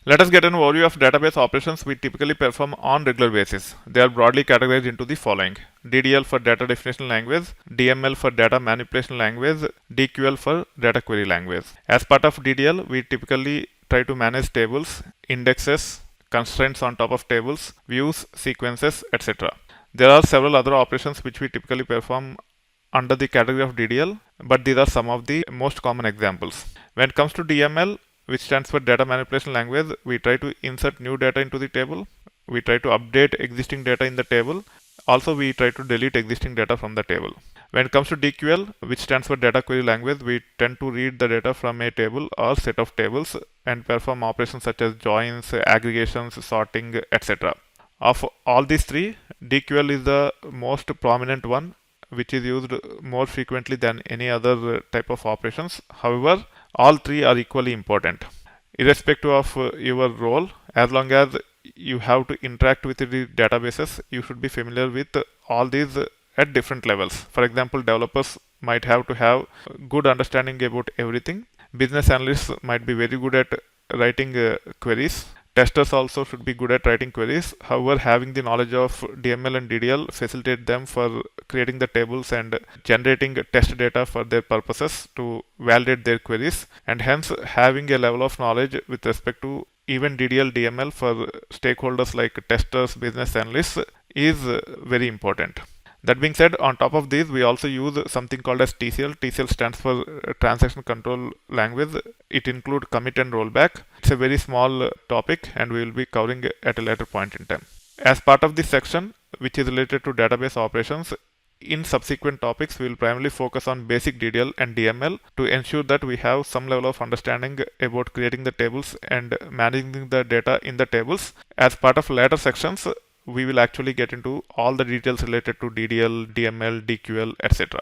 Let us get an overview of database operations we typically perform on regular basis. They are broadly categorized into the following: DDL for data definition language, DML for data manipulation language, DQL for data query language. As part of DDL, we typically try to manage tables, indexes, constraints on top of tables, views, sequences, etc. There are several other operations which we typically perform under the category of DDL, but these are some of the most common examples. When it comes to DML, which stands for data manipulation language, we try to insert new data into the table. We try to update existing data in the table. Also, we try to delete existing data from the table. When it comes to DQL, which stands for data query language, we tend to read the data from a table or set of tables and perform operations such as joins, aggregations, sorting, etc. Of all these three, DQL is the most prominent one, which is used more frequently than any other type of operations. However, all three are equally important. Irrespective of your role, as long as you have to interact with the databases, you should be familiar with all these at different levels. For example, developers might have to have good understanding about everything. Business analysts might be very good at writing queries. Testers also should be good at writing queries. However, having the knowledge of DML and DDL facilitate them for creating the tables and generating test data for their purposes to validate their queries, and hence having a level of knowledge with respect to even DDL, DML for stakeholders like testers, business analysts is very important. That being said, on top of these, we also use something called as TCL. TCL stands for Transaction Control Language. It includes commit and rollback. It's a very small topic and we will be covering at a later point in time. As part of this section, which is related to database operations, in subsequent topics, we will primarily focus on basic DDL and DML to ensure that we have some level of understanding about creating the tables and managing the data in the tables. As part of later sections, we will actually get into all the details related to DDL, DML, DQL, etc.